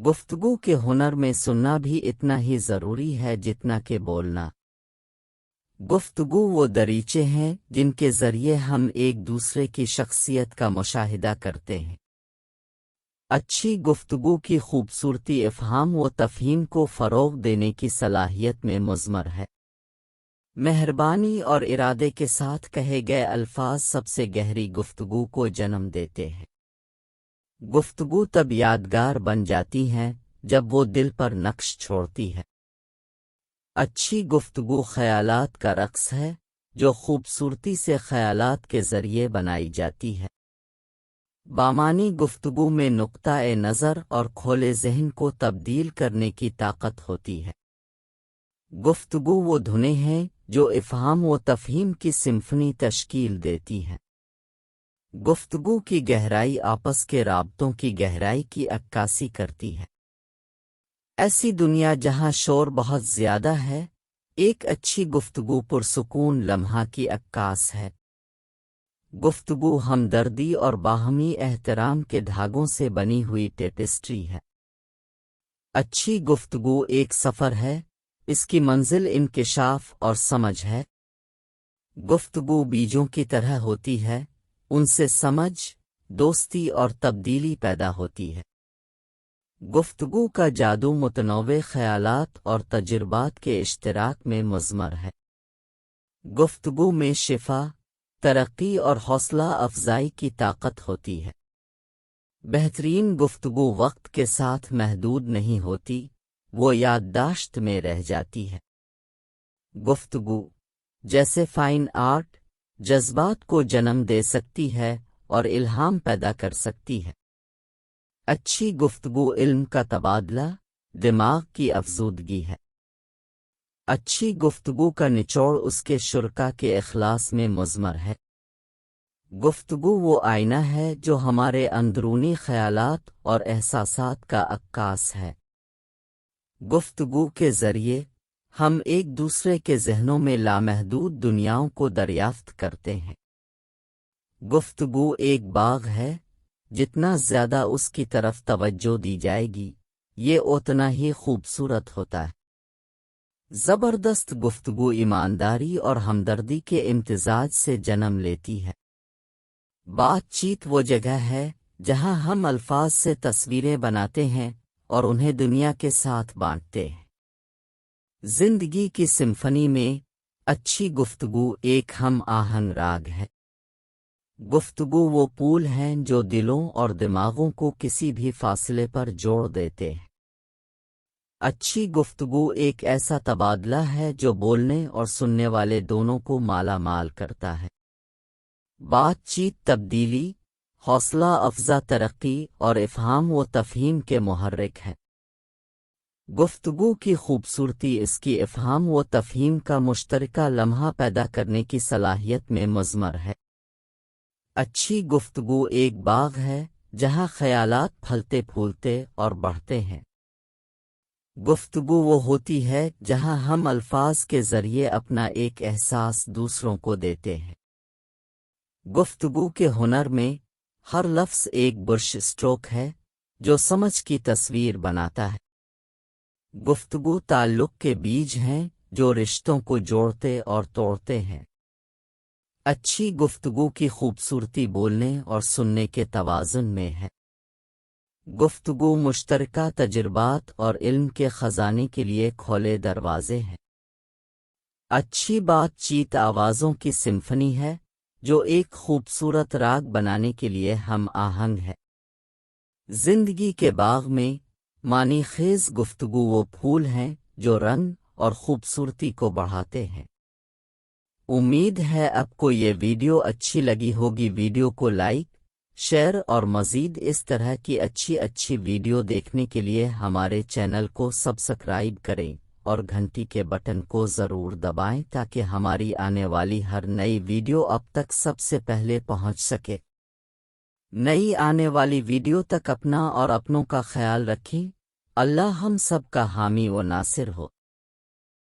گفتگو کے ہنر میں سننا بھی اتنا ہی ضروری ہے جتنا کہ بولنا۔ گفتگو وہ دریچے ہیں جن کے ذریعے ہم ایک دوسرے کی شخصیت کا مشاہدہ کرتے ہیں۔ اچھی گفتگو کی خوبصورتی افہام و تفہیم کو فروغ دینے کی صلاحیت میں مضمر ہے۔ مہربانی اور ارادے کے ساتھ کہے گئے الفاظ سب سے گہری گفتگو کو جنم دیتے ہیں۔ گفتگو تب یادگار بن جاتی ہیں جب وہ دل پر نقش چھوڑتی ہے۔ اچھی گفتگو خیالات کا رقص ہے جو خوبصورتی سے خیالات کے ذریعے بنائی جاتی ہے۔ بامانی گفتگو میں نقطۂ نظر اور کھولے ذہن کو تبدیل کرنے کی طاقت ہوتی ہے۔ گفتگو وہ دھنیں ہیں جو افہام و تفہیم کی سمفنی تشکیل دیتی ہیں۔ گفتگو کی گہرائی آپس کے رابطوں کی گہرائی کی عکاسی کرتی ہے۔ ایسی دنیا جہاں شور بہت زیادہ ہے، ایک اچھی گفتگو پرسکون لمحہ کی عکاس ہے۔ گفتگو ہمدردی اور باہمی احترام کے دھاگوں سے بنی ہوئی ٹیپسٹری ہے۔ اچھی گفتگو ایک سفر ہے، اس کی منزل انکشاف اور سمجھ ہے۔ گفتگو بیجوں کی طرح ہوتی ہے، ان سے سمجھ، دوستی اور تبدیلی پیدا ہوتی ہے۔ گفتگو کا جادو متنوع خیالات اور تجربات کے اشتراک میں مضمر ہے۔ گفتگو میں شفا، ترقی اور حوصلہ افزائی کی طاقت ہوتی ہے۔ بہترین گفتگو وقت کے ساتھ محدود نہیں ہوتی، وہ یادداشت میں رہ جاتی ہے۔ گفتگو جیسے فائن آرٹ جذبات کو جنم دے سکتی ہے اور الہام پیدا کر سکتی ہے۔ اچھی گفتگو علم کا تبادلہ، دماغ کی افزودگی ہے۔ اچھی گفتگو کا نچوڑ اس کے شرکا کے اخلاص میں مضمر ہے۔ گفتگو وہ آئینہ ہے جو ہمارے اندرونی خیالات اور احساسات کا عکاس ہے۔ گفتگو کے ذریعے ہم ایک دوسرے کے ذہنوں میں لامحدود دنیاؤں کو دریافت کرتے ہیں۔ گفتگو ایک باغ ہے، جتنا زیادہ اس کی طرف توجہ دی جائے گی، یہ اتنا ہی خوبصورت ہوتا ہے۔ زبردست گفتگو ایمانداری اور ہمدردی کے امتزاج سے جنم لیتی ہے۔ بات چیت وہ جگہ ہے جہاں ہم الفاظ سے تصویریں بناتے ہیں اور انہیں دنیا کے ساتھ بانٹتے ہیں۔ زندگی کی سمفنی میں اچھی گفتگو ایک ہم آہنگ راگ ہے۔ گفتگو وہ پول ہیں جو دلوں اور دماغوں کو کسی بھی فاصلے پر جوڑ دیتے ہیں۔ اچھی گفتگو ایک ایسا تبادلہ ہے جو بولنے اور سننے والے دونوں کو مالا مال کرتا ہے۔ بات چیت تبدیلی، حوصلہ افزا ترقی اور افہام و تفہیم کے محرک ہے۔ گفتگو کی خوبصورتی اس کی افہام و تفہیم کا مشترکہ لمحہ پیدا کرنے کی صلاحیت میں مضمر ہے۔ اچھی گفتگو ایک باغ ہے جہاں خیالات پھلتے پھولتے اور بڑھتے ہیں۔ گفتگو وہ ہوتی ہے جہاں ہم الفاظ کے ذریعے اپنا ایک احساس دوسروں کو دیتے ہیں۔ گفتگو کے ہنر میں ہر لفظ ایک برش اسٹروک ہے جو سمجھ کی تصویر بناتا ہے۔ گفتگو تعلق کے بیج ہیں جو رشتوں کو جوڑتے اور توڑتے ہیں۔ اچھی گفتگو کی خوبصورتی بولنے اور سننے کے توازن میں ہے۔ گفتگو مشترکہ تجربات اور علم کے خزانے کے لیے کھولے دروازے ہیں۔ اچھی بات چیت آوازوں کی سمفنی ہے جو ایک خوبصورت راگ بنانے کے لیے ہم آہنگ ہے۔ زندگی کے باغ میں معنی خیز گفتگو وہ پھول ہیں جو رنگ اور خوبصورتی کو بڑھاتے ہیں۔ امید ہے آپ کو یہ ویڈیو اچھی لگی ہوگی۔ ویڈیو کو لائک، شیئر اور مزید اس طرح کی اچھی ویڈیو دیکھنے کے لیے ہمارے چینل کو سبسکرائب کریں اور گھنٹی کے بٹن کو ضرور دبائیں تاکہ ہماری آنے والی ہر نئی ویڈیو اب تک سب سے پہلے پہنچ سکے۔ نئی آنے والی ویڈیو تک اپنا اور اپنوں کا خیال رکھیں۔ اللہ ہم سب کا حامی و ناصر ہو۔